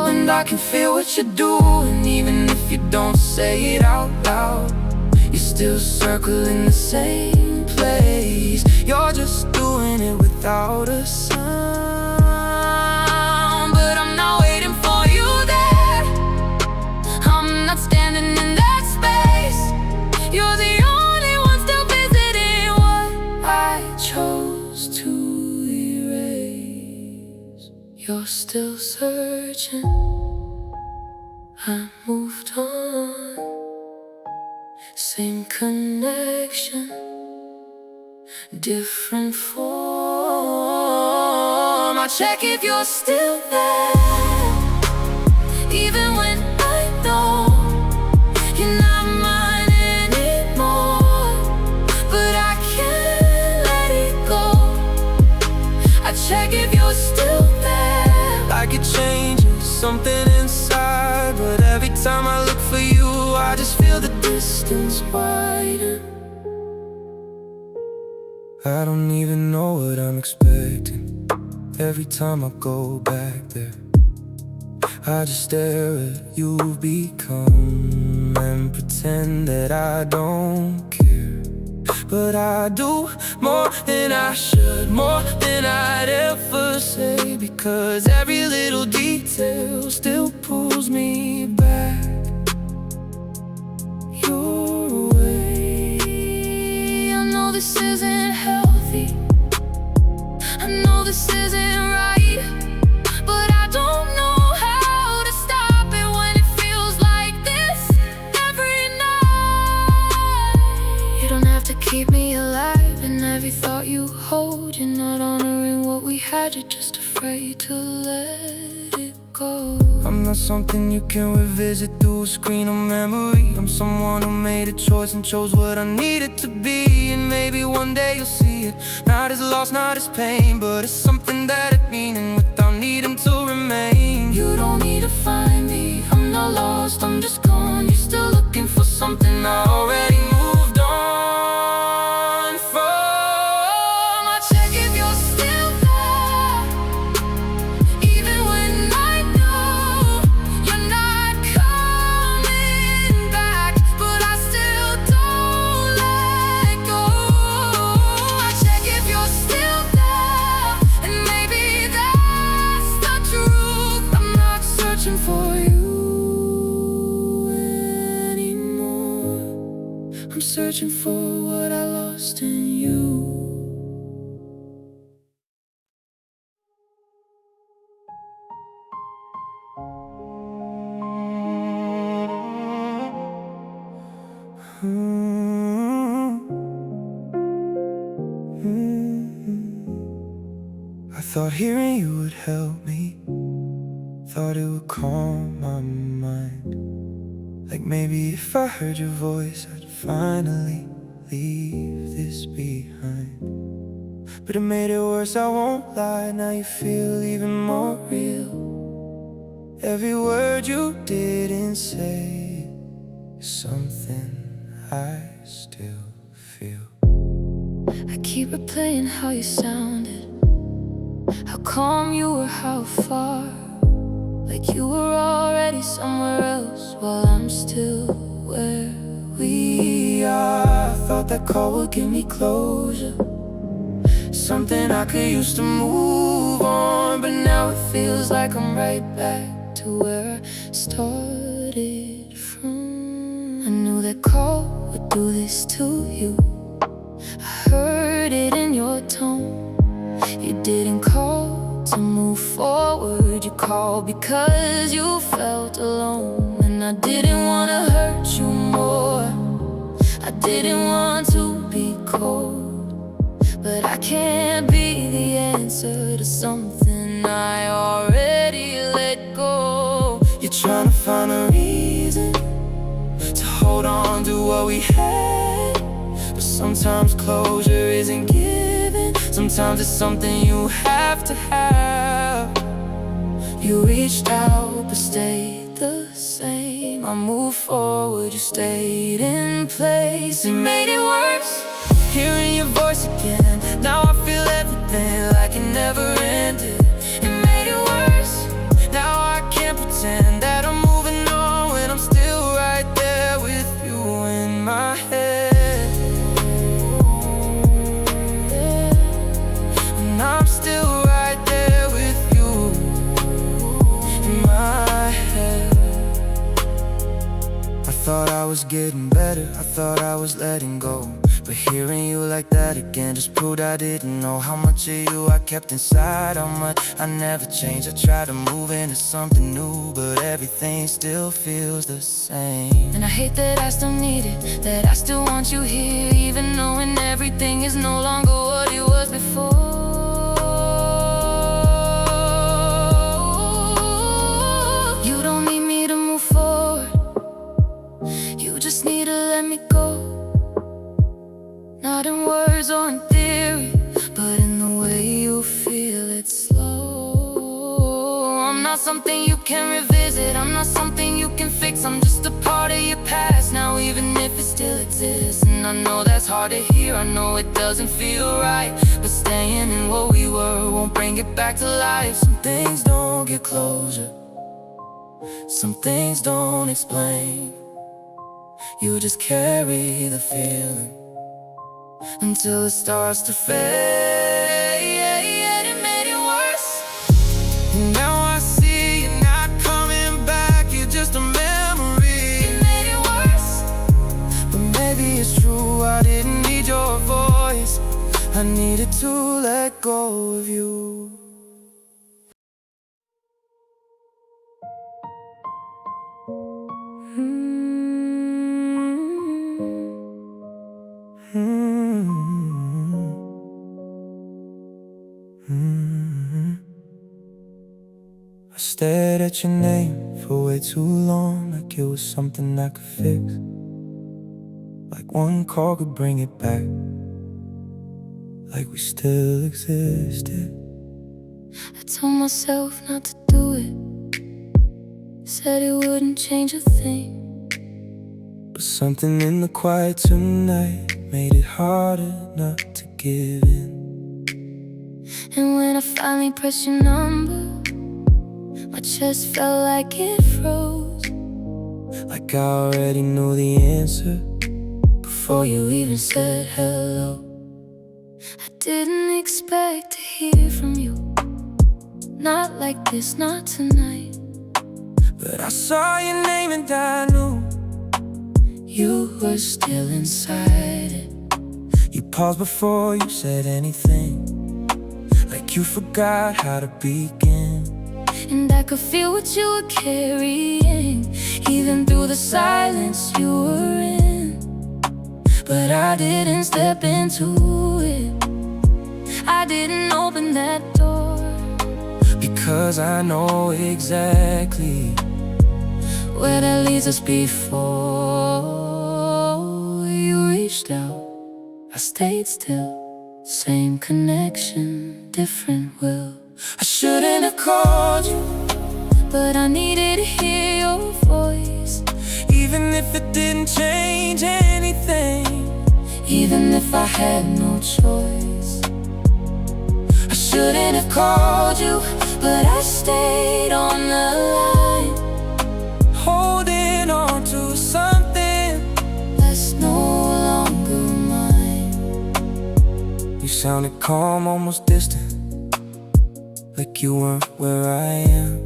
And I can feel what you're doing. Even if you don't say it out loud, you're still circling the same place. You're just doing it without a sound. But I'm not waiting for you there. I'm not standing in that space. You're the only one still visiting what I chose to erase. You're still searching, I moved on. Same connection, different form. I check if you're still there, even when I know you're not mine anymore. But I can't let it go. I check if you're still there. Like it changes something inside, but every time I look for you, I just feel the distance widen. I don't even know what I'm expecting. Every time I go back there, I just stare at you become and pretend that I don't care. But I do more than I should, more than I'd ever say, because every little detail still pulls me back your way. I know this isn't healthy, I know this isn't right, but I don't know how to stop it when it feels like this every night. You don't have to keep me alive in every thought you hold. You're not honoring what we had, you're just afraid to let it go. I'm not something you can revisit through a screen of memory. I'm someone who made a choice and chose what I needed to be. And maybe one day you'll see it, not as loss, not as pain, but as something that had meaning without needing to remain. You don't need to find me, I'm not lost, I'm just gone. You're still looking for something I already moved on from. I check if you're still there, even when I know you're not coming back, but I still don't let go. I check if you're still there, and maybe that's the truth. I'm not searching for you anymore. I'm searching for what I lost in you. I thought hearing you would help me, thought it would calm my mind. Like maybe if I heard your voice, I'd finally leave this behind. But it made it worse, I won't lie. Now you feel even more real. Every word you didn't say is something I still feel. I keep replaying how you sounded, how calm you were, how far, like you were already somewhere else while I'm still where we are. I thought that call would give me closure, something I could use to move on. But now it feels like I'm right back to where I started from. I knew that call would do this to you, I heard it in your tone. You didn't call to move forward, you called because you felt alone. And I didn't want to hurt you more, I didn't want to be cold, but I can't be the answer to something I already let go. You're trying to find a reason to hold on to what we had, but sometimes closure isn't given, sometimes it's something you have to have. You reached out but stayed the same. I moved forward, you stayed in place. It made it worse, hearing your voice again. Now I feel everything like it never ended. It made it worse, now I can't pretend was getting better, I thought I was letting go. But hearing you like that again just proved I didn't know how much of you I kept inside, how much I never changed. I tried to move into something new, but everything still feels the same. And I hate that I still need it, that I still want you here, even knowing everything is no longer what it was before. You don't need me to move forward, you just need to let me go. Not in words or in theory, but in the way you feel it slow. I'm not something you can revisit, I'm not something you can fix. I'm just a part of your past now, even if it still exists. And I know that's hard to hear, I know it doesn't feel right, but staying in what we were won't bring it back to life. Some things don't get closure, some things don't explain. You just carry the feeling until it starts to fade. It made it worse, and now I see you're not coming back, you're just a memory. It made it worse, but maybe it's true, I didn't need your voice, I needed to let go of you. I stared at your name for way too long, like it was something I could fix, like one call could bring it back, like we still existed. I told myself not to do it, said it wouldn't change a thing. But something in the quiet tonight made it harder not to give in. And when I finally pressed your number, my chest felt like it froze, like I already knew the answer before you even said hello. I didn't expect to hear from you, not like this, not tonight. But I saw your name and I knew you were still inside it. You paused before you said anything, like you forgot how to begin. And I could feel what you were carrying, even through the silence you were in. But I didn't step into it, I didn't open that door, because I know exactly where that leads us. Before you reached out, I stayed still. Same connection, different will. I shouldn't have called you, but I needed to hear your voice, even if it didn't change anything, even if I had no choice. I shouldn't have called you, but I stayed on the line, holding on to something that's no longer mine. You sounded calm, almost distant, like you weren't where I am,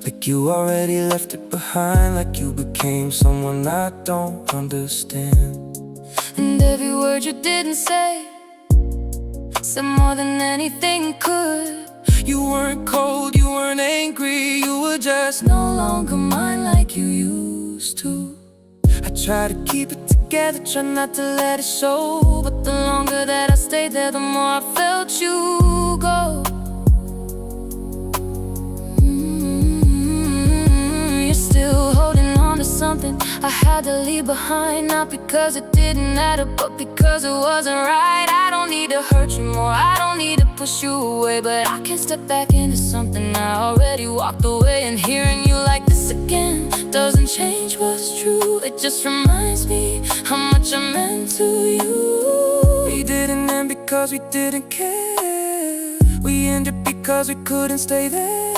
like you already left it behind, like you became someone I don't understand. And every word you didn't say said more than anything could. You weren't cold, you weren't angry, you were just no longer mine like you used to. I try to keep it together, try not to let it show, but the longer that I stayed there, the more I felt you go. You're still holding on to something I had to leave behind, not because it didn't matter, but because it wasn't right. I don't need to hurt you more, I don't need to push you away, but I can step back into something I already walked away. And hearing you like this again doesn't change what's true, it just reminds me how much I meant to you. We didn't end because we didn't care, we ended because we couldn't stay there.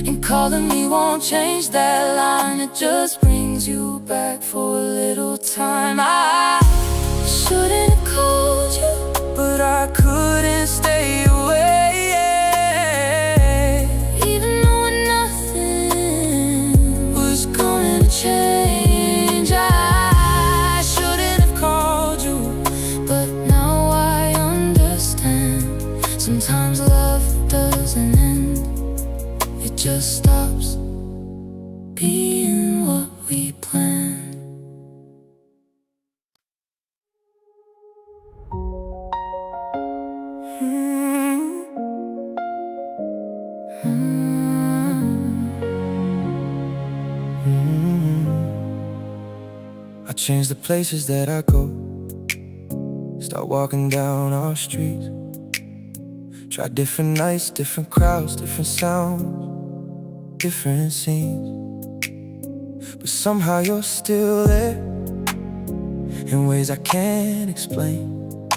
And calling me won't change that line, it just brings you back for a little time. I shouldn't have called you, but I couldn't stay away, even knowing nothing was going to change. just stops being what we planned. I change the places that I go, start walking down our streets, try different nights, different crowds, different sounds, different scenes. But somehow you're still there, in ways I can't explain.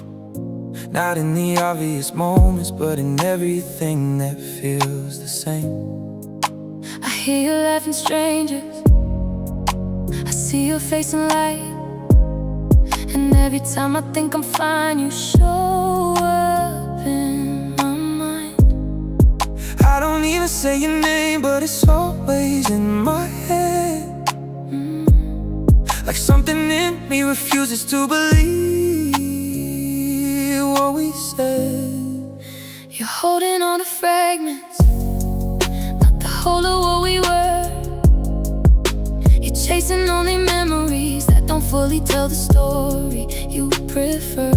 Not in the obvious moments, but in everything that feels the same. I hear you laughing strangers, I see your face in light, and every time I think I'm fine, you show up in my mind. I don't even say your name, but it's always in my head. Like something in me refuses to believe what we said. You're holding on to fragments, not the whole of what we were. You're chasing only memories that don't fully tell the story you prefer.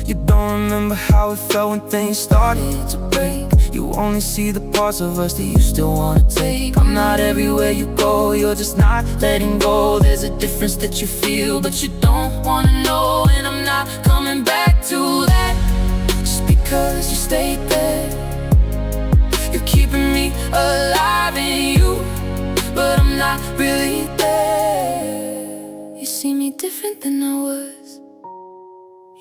You don't remember how it felt when things started to break. You only see the parts of us that you still wanna take. I'm not everywhere you go, you're just not letting go. There's a difference that you feel, but you don't wanna know. And I'm not coming back to that, just because you stayed there. You're keeping me alive in you, but I'm not really there. You see me different than I was.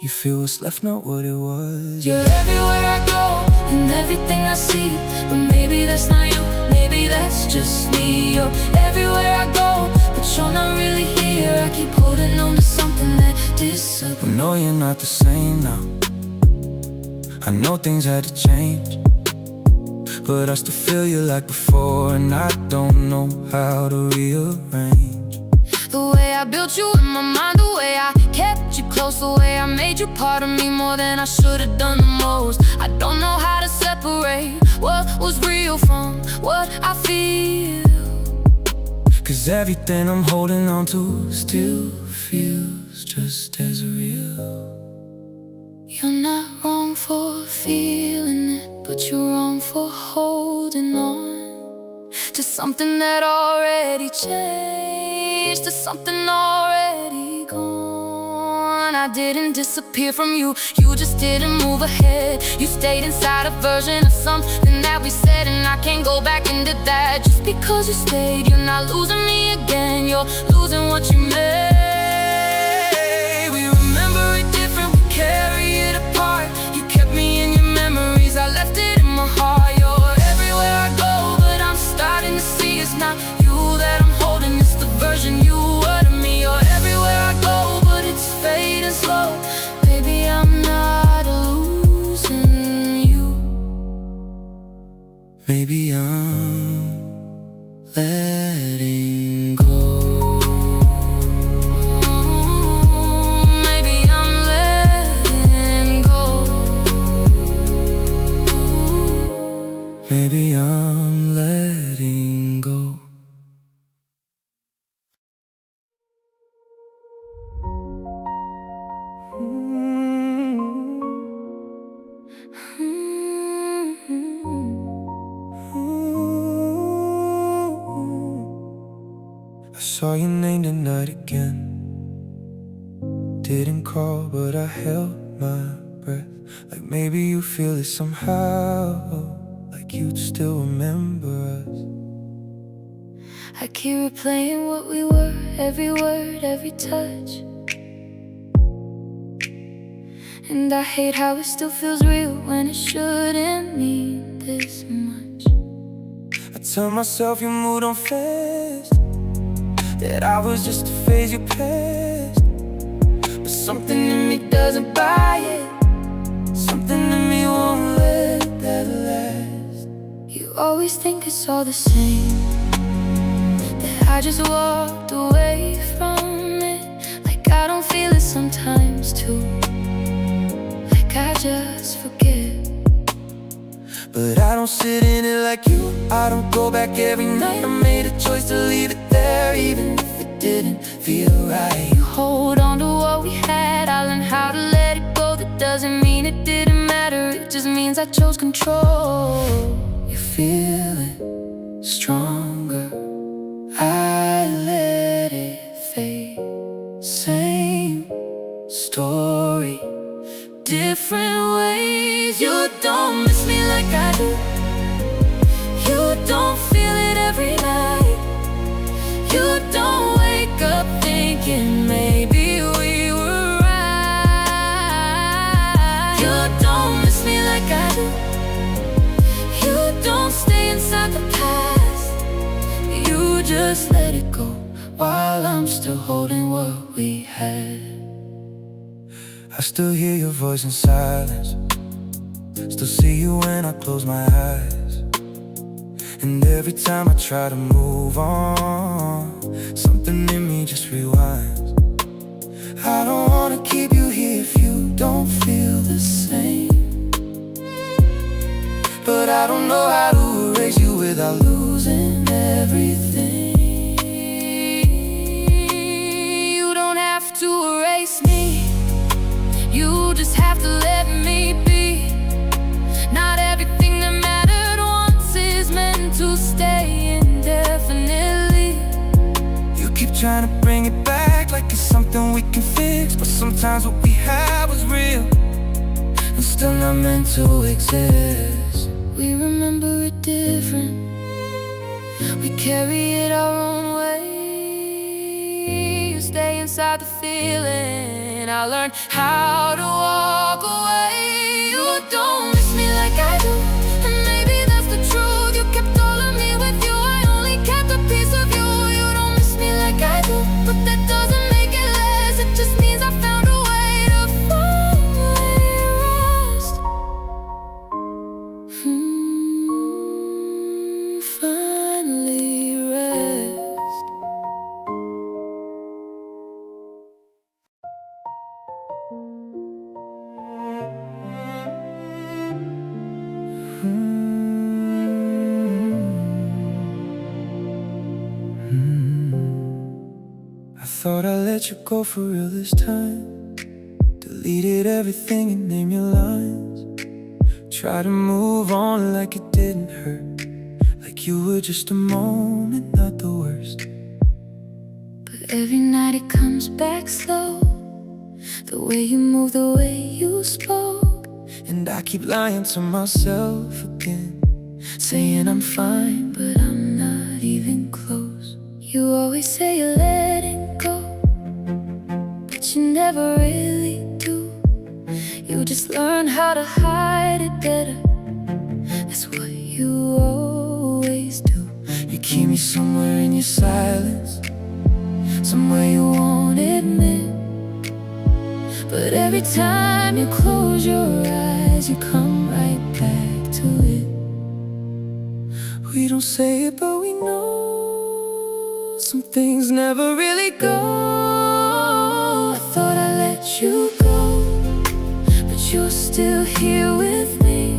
You feel what's left, not what it was. You're everywhere I go, and everything I see. But maybe that's not you, maybe that's just me. You're everywhere I go, but you're not really here. I keep holding on to something that disappears. I know you're not the same now, I know things had to change, but I still feel you like before, and I don't know how to rearrange. The way I built you in my mind, the way I kept you close, the way I made you part of me more than I should have done the most. I don't know how to separate what was real from what I feel, 'cause everything I'm holding on to still feels just as real. You're not wrong for feeling it, but you're wrong for holding on to something that already changed, to something already gone. I didn't disappear from you, you just didn't move ahead. You stayed inside a version of something that we said, and I can't go back into that. Just because you stayed, you're not losing me again, you're losing what you made. We remember it different, we carry it apart. You kept me in your memories, I left it in my heart. You're everywhere I go, but I'm starting to see it's not you that I'm holding, it's the version you were to me. You're everywhere I go, but it's fading slow. Baby, I'm not losing you. Maybe I'm letting go. Maybe I'm letting go. Maybe I'm letting go. I saw your name tonight again. Didn't call, but I held my breath. Like maybe you feel it somehow, like you'd still remember us. I keep replaying what we were, every word, every touch. And I hate how it still feels real when it shouldn't mean this much. I tell myself you moved on fast, that I was just a phase you passed. But something in me doesn't buy it, something in me won't let that last. You always think it's all the same, that I just walked away from it. Like I don't feel it sometimes too, like I just forget. But I don't sit in it like you. I don't go back every night. I made a choice to leave it there, even if it didn't feel right. You hold on to what we had, I learned how to let it go. That doesn't mean it didn't matter, it just means I chose control. You feel it stronger, I let it fade. Same story, different ways. You don't miss me like I do. You don't feel it every night. You don't wake up thinking maybe we were right. You don't miss me like I do. You don't stay inside the past. You just let it go while I'm still holding what we had. I still hear your voice in silence, still see you when I close my eyes. And every time I try to move on, something in me just rewinds. I don't wanna keep you here if you don't feel the same, but I don't know how to erase you without losing everything. You don't have to erase me, you just have to let me be. Not everything that mattered once is meant to stay indefinitely. You keep trying to bring it back like it's something we can fix, but sometimes what we had was real and still not meant to exist. We remember it different, we carry it our own way. You stay inside the feeling, I learned how to walk away. You don't miss me like I do, and maybe that's the truth. You kept all of me with you, I only kept a piece of you. You don't miss me like I do, but that doesn't make it less. It just means I found a way to finally rest. Finally rest. I thought I let you go for real this time. Deleted everything and named your lines. Try to move on like it didn't hurt, like you were just a moment, not the worst. But every night it comes back slow, the way you move, the way you spoke. And I keep lying to myself again, saying I'm fine, But I'm not even close. You always say you're letting go, but you never really do. You just learn how to hide it better, that's what you always do. you keep me somewhere in your silence, somewhere you won't admit. But every time you close your eyes, you come right back to it. We don't say it, but we know some things never really go. I thought I let you go, but you're still here with me.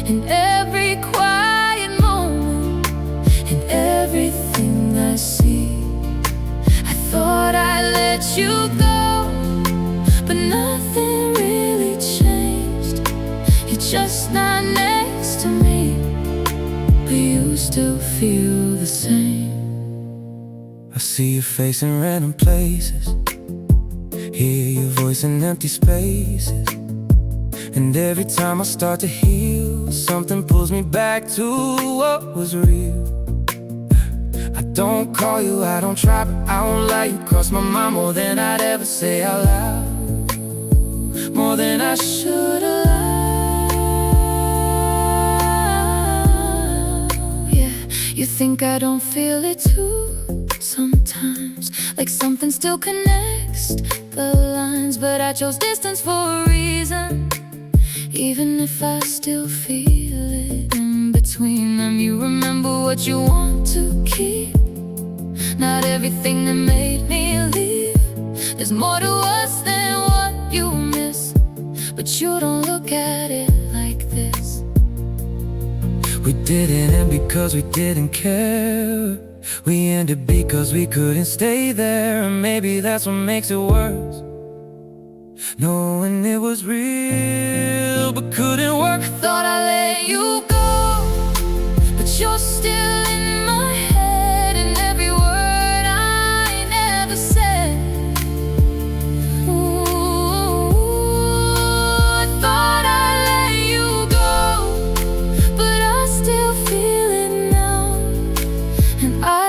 In every quiet moment, in everything I see. I thought I let you go, but nothing really changed. You're just not next to me, but you still feel the same. I see your face in random places, hear your voice in empty spaces. And every time I start to heal, something pulls me back to what was real. I don't call you, I don't try, but I won't lie. You cross my mind more than I'd ever say out loud, more than I should allow. Yeah, you think I don't feel it too sometimes, like something still connects the lines. But I chose distance for a reason, even if I still feel it. In between them, you remember what you want to keep, not everything that made me leave. There's more to us than what you miss, but you don't look at it like this. We didn't end because we didn't care. We ended because we couldn't stay there. And maybe that's what makes it worse, knowing it was real but couldn't work. Thought I let you go, but you're still in my head, and every word I never said. Ooh, I thought I let you go, but I still feel it now, and I